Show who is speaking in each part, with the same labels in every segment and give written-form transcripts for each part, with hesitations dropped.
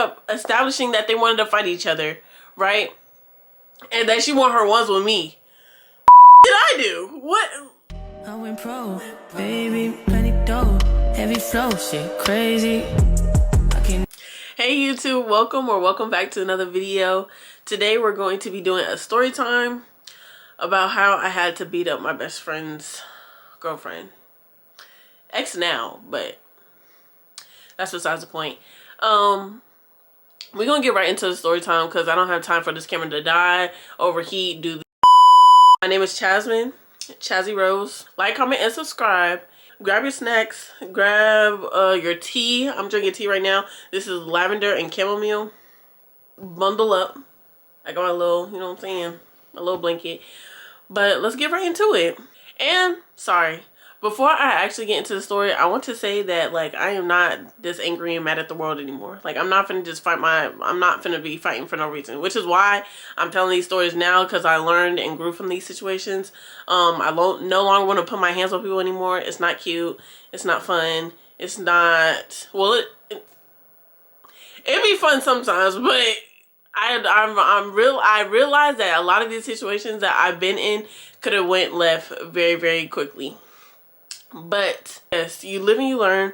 Speaker 1: up establishing that they wanted to fight each other, right? And that she won her ones with me. What did I do? What?
Speaker 2: I went pro, baby, plenty dough, heavy flow, shit crazy.
Speaker 1: Hey YouTube, welcome back to another video. Today we're going to be doing a story time about how I had to beat up my best friend's girlfriend. Ex now, but that's besides the point. We're gonna get right into the story time because I don't have time for this camera to die, overheat, do the My name is Chazzy Rose. Like, comment, and subscribe. Grab your snacks, grab your tea. I'm drinking tea right now. This is lavender and chamomile. Bundle up. I got my little, you know what I'm saying, my little blanket. But let's get right into it. And sorry, before I actually get into the story, I want to say that, like, I am not this angry and mad at the world anymore. Like, I'm not finna just I'm not finna be fighting for no reason, which is why I'm telling these stories now, because I learned and grew from these situations. I no longer want to put my hands on people anymore. It's not cute. It's not fun. It's not, well, it'd be fun sometimes, but I realize that a lot of these situations that I've been in could have went left very, very quickly. But yes, you live and you learn.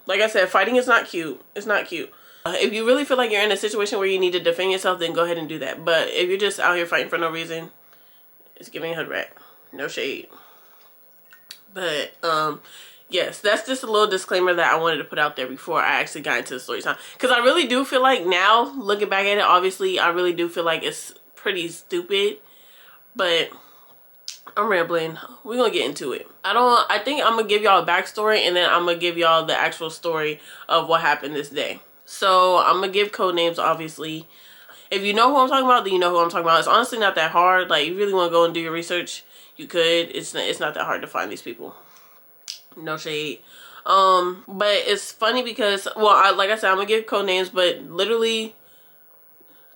Speaker 1: Like I said, fighting is not cute. It's not cute. If you really feel like you're in a situation where you need to defend yourself, then go ahead and do that. But if you're just out here fighting for no reason, it's giving a hood rat. No shade. But yes, that's just a little disclaimer that I wanted to put out there before I actually got into the story time. Because I really do feel like now, looking back at it, obviously, I really do feel like it's pretty stupid. But I'm rambling. We're gonna get into it. I think I'm gonna give y'all a backstory, and then I'm gonna give y'all the actual story of what happened this day. So I'm gonna give code names, obviously. If you know who I'm talking about, then you know who I'm talking about. It's honestly not that hard. Like, you really want to go and do your research, you could. It's not that hard to find these people. No shade. But it's funny because, well, like I said, I'm gonna give code names, but literally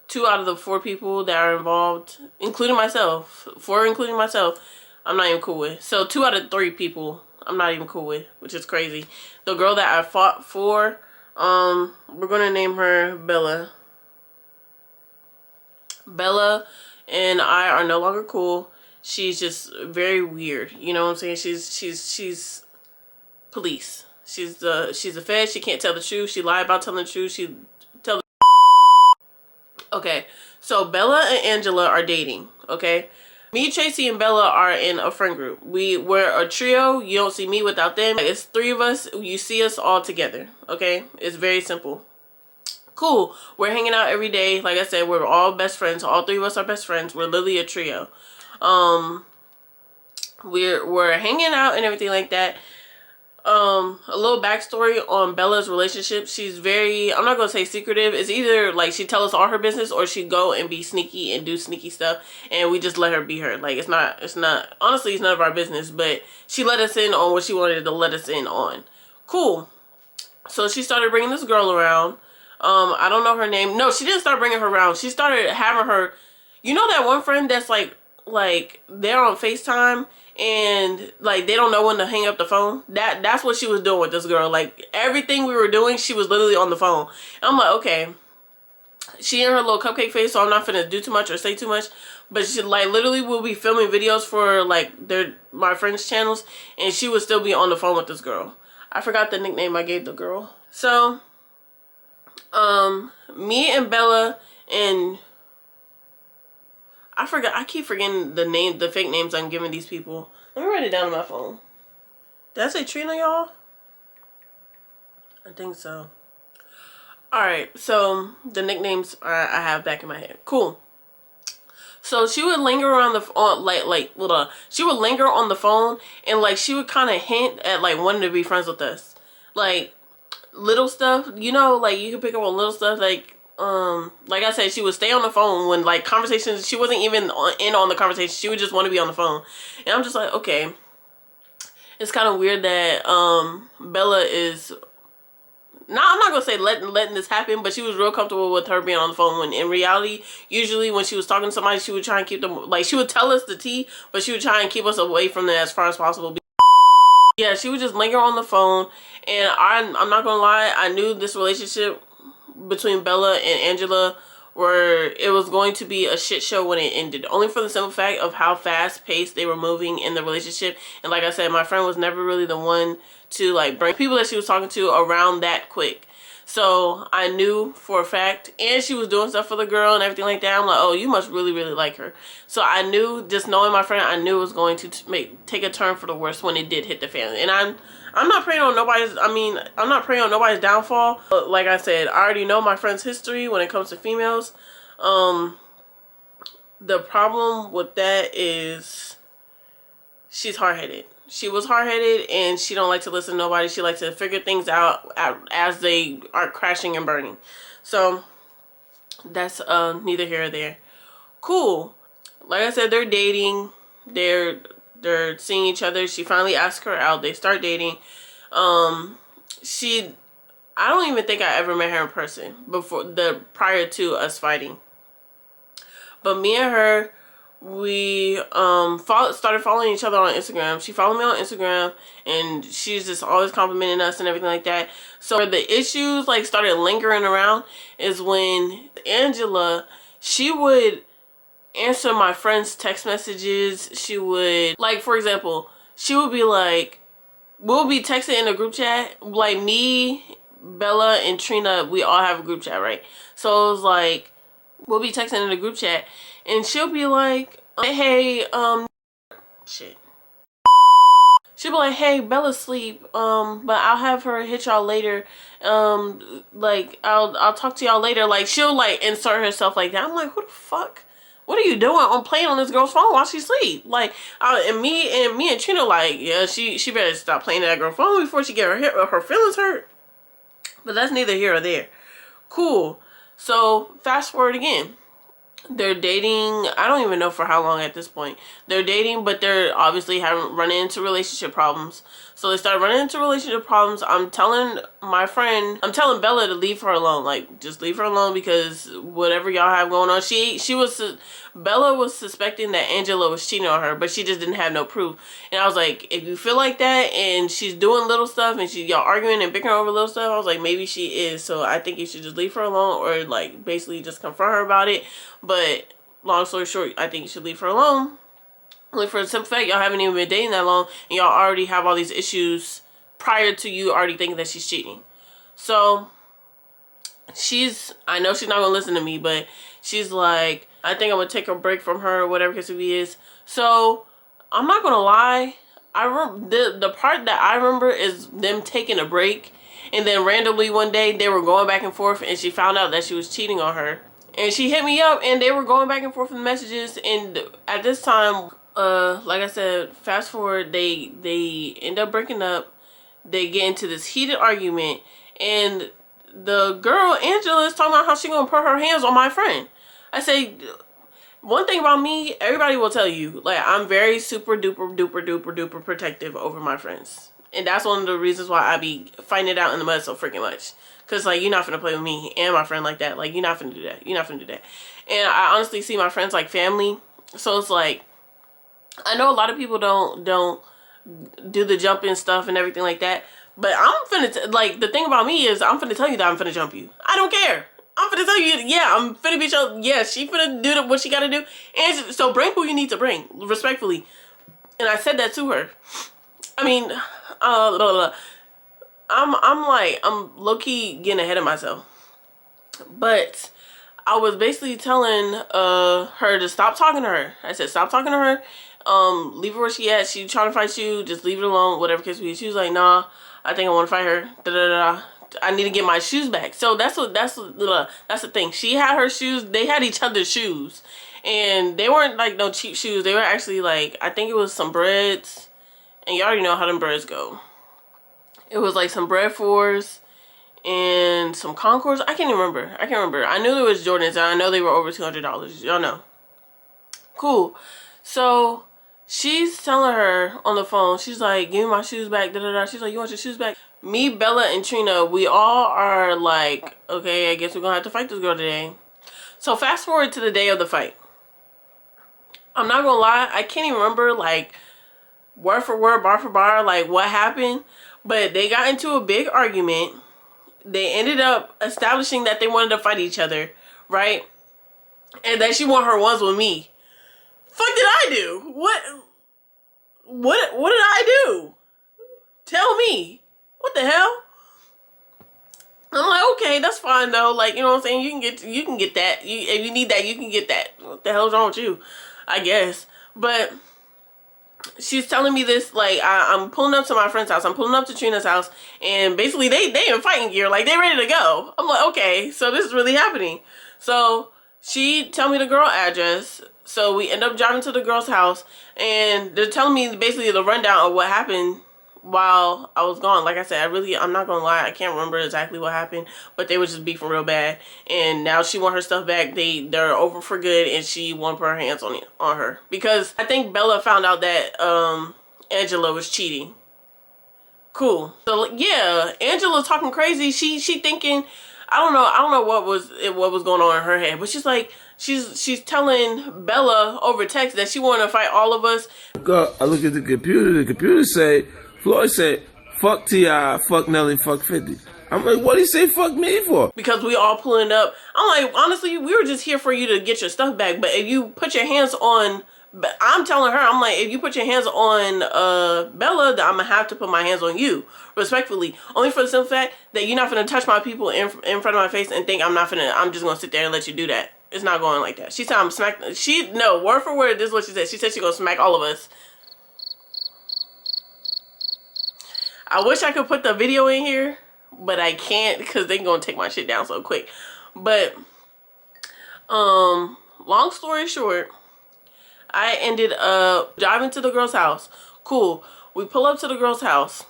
Speaker 1: 2 out of the 4 people that are involved, including myself, 4 including myself, I'm not even cool with. So 2 out of 3 people I'm not even cool with, which is crazy. The girl that I fought for, we're gonna name her Bella. Bella and I are no longer cool. She's just very weird. You know what I'm saying? She's police. She's the Fed. She can't tell the truth. She lied about telling the truth. She tell the Okay, so Bella and Angela are dating, okay? Me, Tracy, and Bella are in a friend group. We're a trio. You don't see me without them. It's 3 of us. You see us all together, okay? It's very simple. Cool. We're hanging out every day. Like I said, we're all best friends. All 3 of us are best friends. We're literally a trio. We're hanging out and everything like that. A little backstory on Bella's relationship. She's very, I'm not gonna say secretive. It's either like she tell us all her business, or she go and be sneaky and do sneaky stuff, and we just let her be her. Like, it's not honestly, it's none of our business, but she let us in on what she wanted to let us in on. Cool. So she started bringing this girl around. I don't know her name. No, she didn't start bringing her around. She started having her, you know that one friend that's like they're on FaceTime and like they don't know when to hang up the phone? That's what she was doing with this girl. Like, everything we were doing, she was literally on the phone. And I'm like, okay, she in her little cupcake face, so I'm not finna do too much or say too much. But she, like, literally will be filming videos for like my friends' channels, and she would still be on the phone with this girl. I forgot the nickname I gave the girl. So me and Bella and I keep forgetting the fake names I'm giving these people. Let me write it down on my phone. Did I say Trina, y'all? I think so. Alright, so the nicknames I have back in my head. Cool. So she would linger around she would linger on the phone, and like she would kind of hint at like wanting to be friends with us. Like, little stuff, you know, like you can pick up on little stuff, like I said, she would stay on the phone when like conversations, she wasn't even in on the conversation. She would just want to be on the phone. And I'm just like, okay, it's kind of weird that Bella is I'm not gonna say letting this happen, but she was real comfortable with her being on the phone, when in reality, usually when she was talking to somebody, she would try and keep them, like, she would tell us the tea, but she would try and keep us away from them as far as possible. Yeah, she would just linger on the phone. And I'm not gonna lie, I knew this relationship between Bella and Angela where it was going to be a shit show when it ended. Only for the simple fact of how fast paced they were moving in the relationship. And like I said, my friend was never really the one to like bring people that she was talking to around that quick. So I knew for a fact, and she was doing stuff for the girl and everything like that. I'm like, oh, you must really, really like her. So I knew, just knowing my friend, I knew it was going to take a turn for the worse when it did hit the fan. And I'm not praying on nobody's, I'm not praying on nobody's downfall. But like I said, I already know my friend's history when it comes to females. The problem with that is she's hard-headed. She was hard-headed and she don't like to listen to nobody. She likes to figure things out as they are crashing and burning. So that's neither here or there. Cool. Like I said, they're dating. They're seeing each other. She finally asked her out. They start dating. I don't even think I ever met her in person prior to us fighting. But me and her, we started following each other on Instagram. She followed me on Instagram and she's just always complimenting us and everything like that. So where the issues like started lingering around is when Angela, she would answer my friends' text messages. She would, like, for example, she would be like, we'll be texting in a group chat, like me, Bella, and Trina, we all have a group chat, right? So it was like, we'll be texting in a group chat and she'll be like, hey, shit. She'll be like, hey, Bella's asleep, but I'll have her hit y'all later. Like, I'll talk to y'all later. Like, she'll like insert herself like that. I'm like, who the fuck? What are you doing? I'm playing on this girl's phone while she sleep. Like, and me and Trina like, yeah, she better stop playing that girl's phone before she get her feelings hurt. But that's neither here or there. Cool. So fast forward again. They're dating. I don't even know for how long at this point. They're dating, but they're obviously running into relationship problems. So they start running into relationship problems. I'm telling Bella to leave her alone. Like, just leave her alone because whatever y'all have going on. Bella was suspecting that Angela was cheating on her, but she just didn't have no proof. And I was like, if you feel like that and she's doing little stuff and y'all arguing and bickering over little stuff, I was like, maybe she is. So I think you should just leave her alone or like basically just confront her about it. But long story short, I think you should leave her alone. Only for the simple fact, y'all haven't even been dating that long and y'all already have all these issues prior to you already thinking that she's cheating. So I know she's not gonna listen to me, but she's like, I think I'm gonna take a break from her or whatever case it is. So I'm not gonna lie, the part that I remember is them taking a break, and then randomly one day they were going back and forth and she found out that she was cheating on her. And she hit me up and they were going back and forth with messages, and at this time, like I said, fast forward, they end up breaking up. They get into this heated argument and the girl, Angela, is talking about how she gonna put her hands on my friend. I say, one thing about me, everybody will tell you, like, I'm very super duper duper duper duper protective over my friends. And that's one of the reasons why I be fighting it out in the mud so freaking much. Because, like, you're not finna play with me and my friend like that. Like, you're not finna do that. You're not finna do that. And I honestly see my friends like family. So it's like, I know a lot of people don't do the jumping stuff and everything like that. But I'm finna, like, the thing about me is I'm finna tell you that I'm finna jump you. I don't care. I'm finna tell you, yeah, I'm finna be your, yeah, she finna do what she gotta do. And so bring who you need to bring, respectfully. And I said that to her. I mean, I'm low-key getting ahead of myself. But I was basically telling her to stop talking to her. I said, stop talking to her. Leave her where she at. She trying to fight you. Just leave it alone. Whatever case be. She was like, nah, I think I want to fight her. Da da da. I need to get my shoes back. So that's the thing. She had her shoes. They had each other's shoes, and they weren't like no cheap shoes. They were actually like, I think it was some breads, and you already know how them breads go. It was like some bread fours and some Concords. I can't even remember. I can't remember. I knew there was Jordans, and I know they were over $200. Y'all know. Cool. So she's telling her on the phone, she's like, give me my shoes back, da da da. She's like, you want your shoes back? Me, Bella, and Trina, we all are like, okay, I guess we're gonna have to fight this girl today. So fast forward to the day of the fight. I'm not gonna lie, I can't even remember like word for word, bar for bar, like what happened. But they got into a big argument. they ended up establishing that they wanted to fight each other, right? And that she want her ones with me. Fuck did I do? What did I do? Tell me. What the hell? I'm like, okay, that's fine though. Like, you know what I'm saying? You can get that. If you need that, you can get that. What the hell's wrong with you? I guess. But she's telling me this, like, I'm pulling up to my friend's house. I'm pulling up to Trina's house, and basically they in fighting gear, like they ready to go. I'm like, okay, so this is really happening. So she tell me the girl address. So we end up driving to the girl's house, and they're telling me basically the rundown of what happened while I was gone. Like I said, I'm not gonna lie, I can't remember exactly what happened, but they were just beefing real bad, and now she want her stuff back. They're over for good, and she want to put her hands on her because I think Bella found out that Angela was cheating. Cool. So yeah, Angela's talking crazy. She thinking, I don't know what was going on in her head, but she's like, she's telling Bella over text that she want to fight all of us.
Speaker 3: Go, I look at the computer say, Floyd said, fuck T.I., fuck Nelly, fuck 50. I'm like, what did he say fuck me for?
Speaker 1: Because we all pulling up. I'm like, honestly, we were just here for you to get your stuff back. But if you put your hands on, I'm telling her, I'm like, if you put your hands on Bella, then I'm going to have to put my hands on you, respectfully. Only for the simple fact that you're not going to touch my people in front of my face and think I'm just going to sit there and let you do that. It's not going like that. She said I'm smack. No, word for word, this is what she said. She said she's going to smack all of us. I wish I could put the video in here, but I can't because they're going to take my shit down so quick. But, long story short, I ended up driving to the girl's house. Cool. We pull up to the girl's house.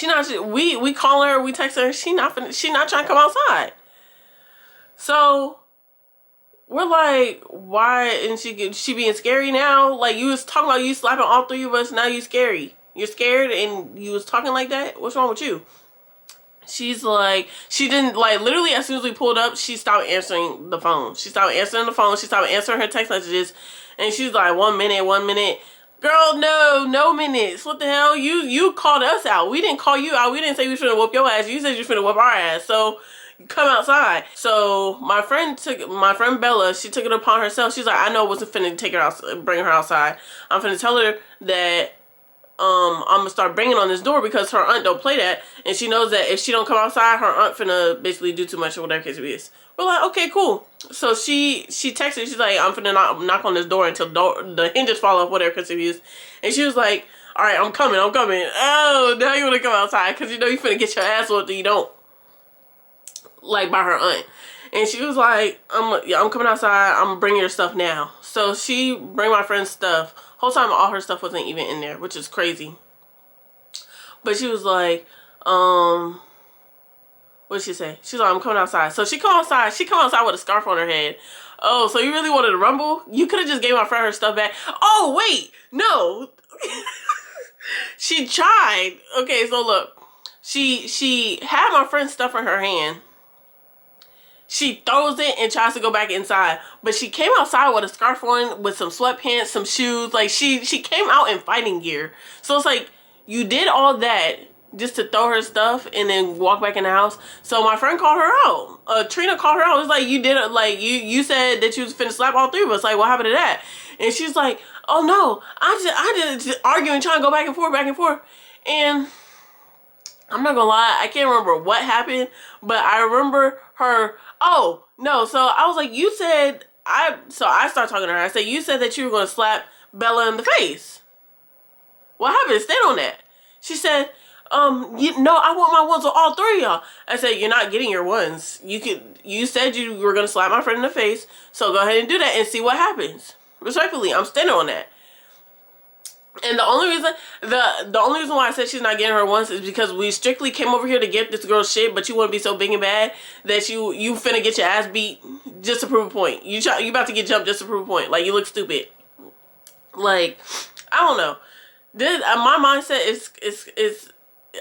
Speaker 1: We call her, we text her, she not trying to come outside. So, we're like, why isn't she being scary now? Like, you was talking about you slapping all three of us, now you scary. You're scared and you was talking like that? What's wrong with you? She's like, she didn't, like, literally as soon as we pulled up, she stopped answering the phone. She stopped answering the phone. She stopped answering her text messages. And she's like, 1 minute. Girl, no minutes. What the hell? You called us out. We didn't call you out. We didn't say we was finna whoop your ass. You said you was finna whoop our ass. So, come outside. So, my friend Bella, she took it upon herself. She's like, I know I wasn't finna take her out, bring her outside. I'm finna tell her that I'm gonna start banging on this door because her aunt don't play that, and she knows that if she don't come outside, her aunt finna basically do too much or whatever case it is. We're like, okay, cool. So she texted, she's like, I'm finna knock on this door until the hinges fall off, whatever case it is. And she was like, all right, I'm coming. Oh, now you wanna come outside because you know you finna get your ass whooped and you don't. Like, by her aunt. And she was like, I'm coming outside, I'm gonna bring your stuff now. So she bring my friend's stuff. Whole time all her stuff wasn't even in there, which is crazy. But she was like, what did she say? She's like, I'm coming outside. So she come outside. She come outside with a scarf on her head. Oh, so you really wanted to rumble? You could have just gave my friend her stuff back. Oh, wait. No. She tried. Okay, so look. She had my friend's stuff in her hand. She throws it and tries to go back inside. But she came outside with a scarf on, with some sweatpants, some shoes. Like, she came out in fighting gear. So it's like, you did all that just to throw her stuff and then walk back in the house. So my friend called her out. Trina called her out. It's like, you did it. Like, you said that you was finna slap all three of us. Like, what happened to that? And she's like, oh no, I just arguing, trying to go back and forth. And I'm not gonna lie, I can't remember what happened, but I remember her. Oh, no, so I was like, you said, so I started talking to her. I said, you said that you were going to slap Bella in the face. What happened? Stand on that. She said, no, I want my ones on all three of y'all. I said, you're not getting your ones. You said you were going to slap my friend in the face, so go ahead and do that and see what happens. Respectfully, I'm standing on that. And the only reason why I said she's not getting her ones is because we strictly came over here to get this girl's shit, but you want to be so big and bad that you finna get your ass beat just to prove a point. You about to get jumped just to prove a point. Like, you look stupid. Like, I don't know. My mindset is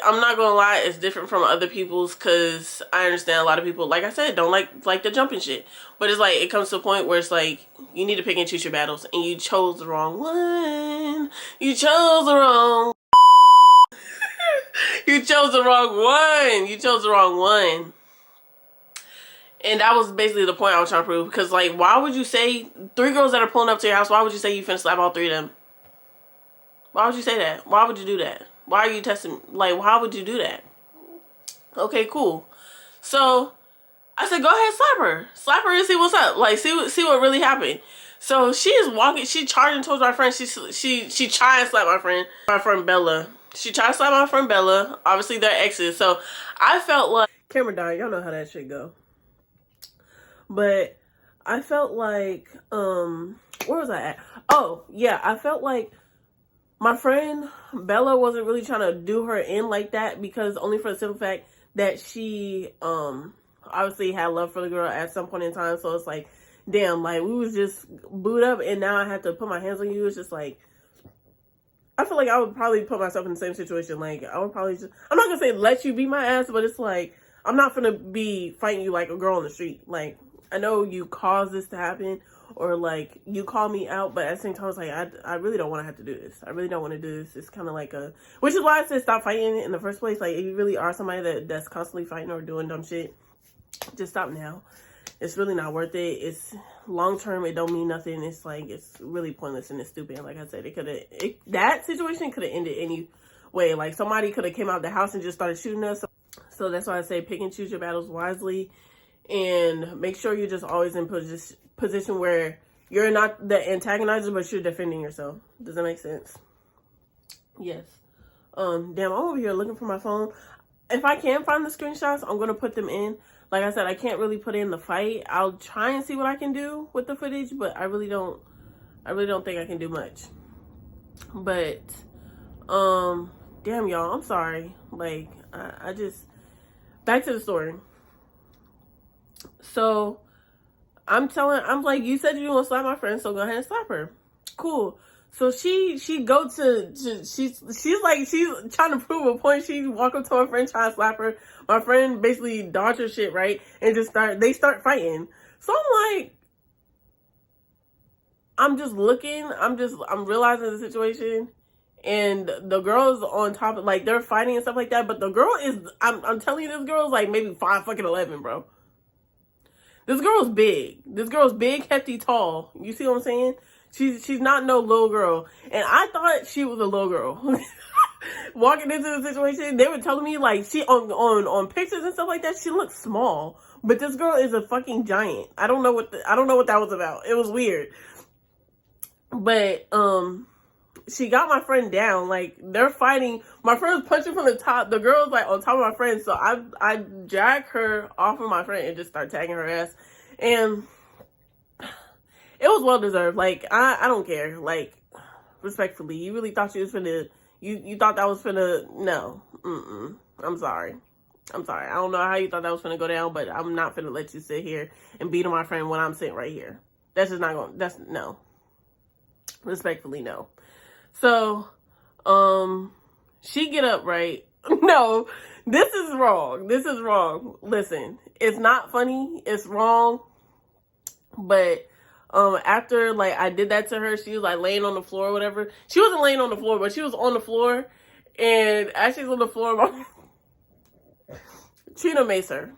Speaker 1: I'm not gonna lie, it's different from other people's, because I understand a lot of people, like I said, don't like the jumping shit. But it's like, it comes to a point where it's like, you need to pick and choose your battles, and you chose the wrong one. You chose the wrong You chose the wrong one. You chose the wrong one. And that was basically the point I was trying to prove. Because, like, why would you say 3 girls that are pulling up to your house, why would you say you finna slap all 3 of them? Why would you say that? Why would you do that? Why are you testing? Like, why would you do that? Okay, cool. So, I said, go ahead, slap her. Slap her and see what's up. Like, see what really happened. So, she is walking, she charging towards my friend. She tried to slap my friend Bella. She tried to slap my friend Bella. Obviously, they're exes. So, I felt like, camera down, y'all know how that shit go. But I felt like, where was I at? Oh, yeah, I felt like my friend Bella wasn't really trying to do her in like that, because only for the simple fact that she, obviously had love for the girl at some point in time. So it's like, damn, like, we was just booed up and now I have to put my hands on you. It's just like, I feel like I would probably put myself in the same situation. Like, I would probably just, I'm not gonna say let you beat my ass, but it's like, I'm not gonna be fighting you like a girl on the street. Like, I know you caused this to happen, or like you call me out, but at the same time, it's like, I really don't want to have to do this. I really don't want to do this. It's kind of like which is why I said stop fighting in the first place. Like, if you really are somebody that's constantly fighting or doing dumb shit, just stop now. It's really not worth it. It's long term. It don't mean nothing. It's like, it's really pointless and it's stupid. And like I said, that situation could have ended any way. Like, somebody could have came out the house and just started shooting us. So that's why I say pick and choose your battles wisely. And make sure you're just always in position where you're not the antagonizer, but you're defending yourself. Does that make sense? Yes. Damn, I'm over here looking for my phone. If I can find the screenshots, I'm going to put them in. Like I said, I can't really put in the fight. I'll try and see what I can do with the footage, but I really don't think I can do much. But, damn, y'all, I'm sorry. Like, I just, back to the story. So, I'm like, you said you want to slap my friend, so go ahead and slap her. Cool. So she's trying to prove a point. She walk up to her friend, trying to slap her. My friend basically dodged her shit, right? And they start fighting. So I'm like, I'm just looking, I'm realizing the situation. And the girl's on top of, like, they're fighting and stuff like that. But the girl is, I'm telling you, this girl is like maybe 5'11", bro. This girl's big. This girl's big, hefty, tall. You see what I'm saying? She's not no little girl. And I thought she was a little girl. Walking into the situation, they were telling me, like, she on pictures and stuff like that, she looks small. But this girl is a fucking giant. I don't know what that was about. It was weird. But she got my friend down. Like, they're fighting. My friend's punching from the top. The girl's like on top of my friend. So I drag her off of my friend and just start tagging her ass. And it was well deserved. Like, I don't care. Like, respectfully, you really thought she was finna, you thought that was finna, no. I'm sorry. I don't know how you thought that was finna go down, but I'm not finna let you sit here and beat on my friend when I'm sitting right here. That's just not going, no. Respectfully, no. So, she get up, right? No, this is wrong. Listen, it's not funny. It's wrong. But, after, like, I did that to her, she was, like, laying on the floor or whatever. She wasn't laying on the floor, but she was on the floor. And as she's on the floor, Trina maced her.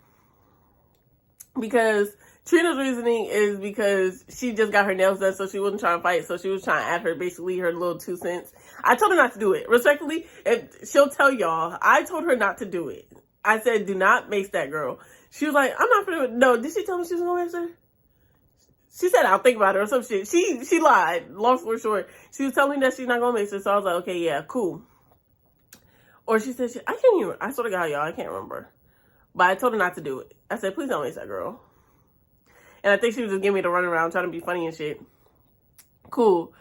Speaker 1: Because Trina's reasoning is because she just got her nails done, so she wasn't trying to fight. So she was trying to add her, basically, her little 2 cents. I told her not to do it. Respectfully, and she'll tell y'all, I told her not to do it. I said, do not mace that girl. She was like, I'm not gonna, no, did she tell me she was gonna mace her? She said, I'll think about it or some shit. She lied. Long story short, she was telling me that she's not gonna mace her. So I was like, okay, yeah, cool. Or she said, I can't even, I swear to God, y'all, I can't remember. But I told her not to do it. I said, please don't mace that girl. And I think she was just giving me the runaround, trying to be funny and shit. Cool.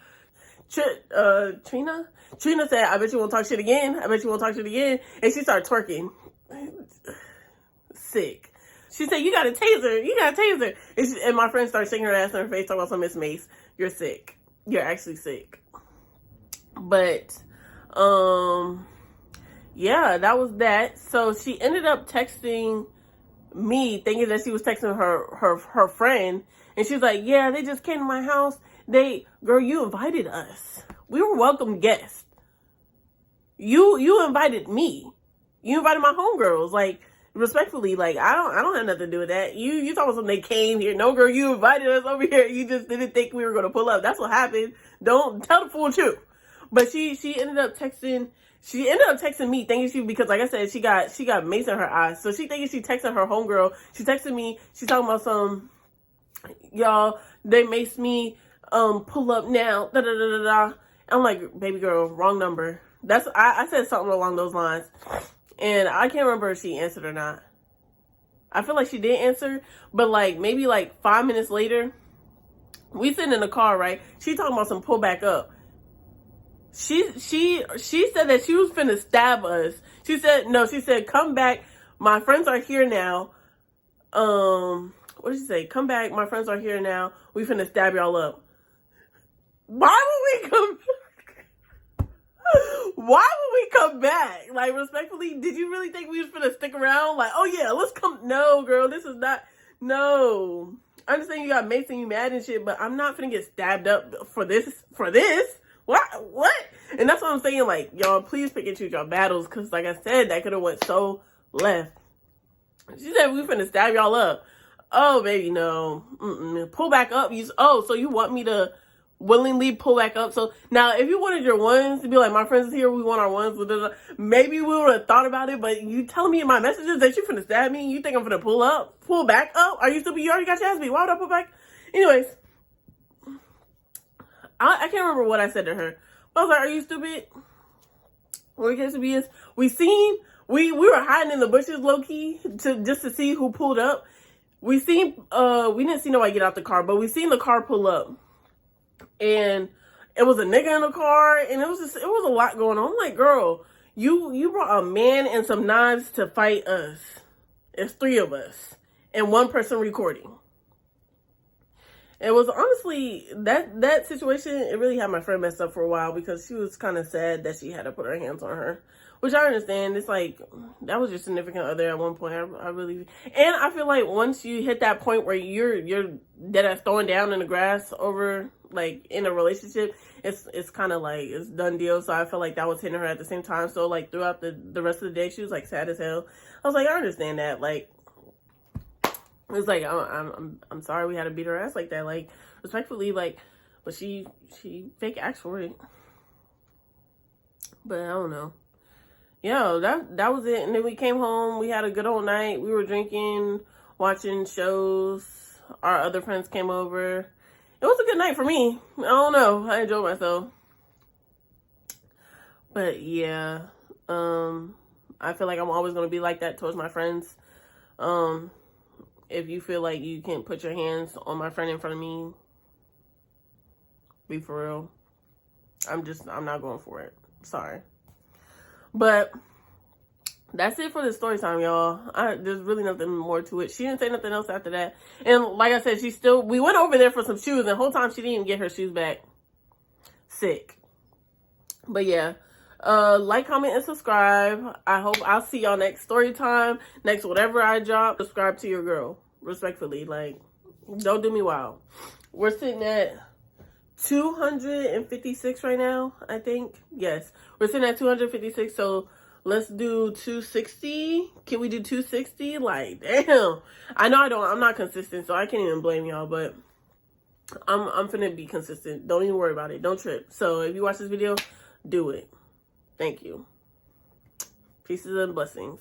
Speaker 1: Trina said, I bet you won't talk shit again. And she started twerking. Sick. She said, you got a taser. And my friend started shaking her ass in her face, talking about some Miss Mace. You're sick. You're actually sick. But, yeah, that was that. So she ended up texting me, thinking that she was texting her friend. And she's like, yeah, they just came to my house. Girl, you invited us. We were welcome guests. You invited me. You invited my homegirls. Like, respectfully, like, I don't have nothing to do with that. You talking something they came here. No, girl, you invited us over here. You just didn't think we were going to pull up. That's what happened. Don't tell the full truth. But she ended up texting me thanking she, because like I said, she got mace in her eyes. So she thinking she texting her homegirl. She texted me. She talking about some, y'all, they maced me, pull up now. Da da da da da. I'm like, baby girl, wrong number. I said something along those lines. And I can't remember if she answered or not. I feel like she did answer, but like maybe like 5 minutes later, we sitting in the car, right? She talking about some pull back up. She said that she was finna stab us. She said, come back. My friends are here now. What did she say? Come back. My friends are here now. We finna stab y'all up. Why would we come Why would we come back? Like, respectfully, did you really think we was finna stick around? Like, oh yeah, let's come. No, girl, this is not. No. I understand you got mace and you mad and shit, but I'm not finna get stabbed up for this. What? And that's what I'm saying. Like, y'all, please pick and choose your battles, because like I said, that could have went so left. She said we finna stab y'all up. Oh, baby, no. Pull back up. So you want me to willingly pull back up? So now, if you wanted your ones to be like, my friends is here, we want our ones, maybe we would have thought about it. But you telling me in my messages that you finna stab me? You think I'm finna pull back up? Are you stupid? You already got your ass beat. Why would I pull back? Anyways, I can't remember what I said to her. But I was like, are you stupid? What it to be is, we were hiding in the bushes low key just to see who pulled up. We didn't see nobody get out the car, but we seen the car pull up. And it was a nigga in the car, and it was a lot going on. I'm like, girl, you brought a man and some knives to fight us. It's 3 of us and 1 person recording. It was honestly that situation. It really had my friend messed up for a while, because she was kind of sad that she had to put her hands on her, which I understand. It's like, that was your significant other at one point. I really, and I feel like once you hit that point where you're dead ass throwing down in the grass over, like, in a relationship, it's kind of like it's done deal. So I felt like that was hitting her at the same time. So like throughout the rest of the day, she was like sad as hell. I was like, I understand that. Like, it's like, I'm sorry we had to beat her ass like that. Like, respectfully, like, but she fake asked for it. But I don't know. Yo, that was it. And then we came home. We had a good old night. We were drinking, watching shows. Our other friends came over. It was a good night for me. I don't know. I enjoyed myself. But yeah, I feel like I'm always gonna be like that towards my friends. If you feel like you can't put your hands on my friend in front of me, be for real. I'm not going for it. Sorry. But that's it for the story time, y'all. There's really nothing more to it. She didn't say nothing else after that. And like I said, we went over there for some shoes, and the whole time she didn't even get her shoes back. Sick. But yeah. Like, comment, and subscribe. I hope I'll see y'all next story time. Next whatever I drop. Subscribe to your girl. Respectfully. Like, don't do me wild. We're sitting at 256 right now, I think. Yes. We're sitting at 256, so let's do 260. Can we do 260? Like, damn. I'm not consistent, so I can't even blame y'all, but I'm finna be consistent. Don't even worry about it. Don't trip. So if you watch this video, do it. Thank you. Pieces and blessings.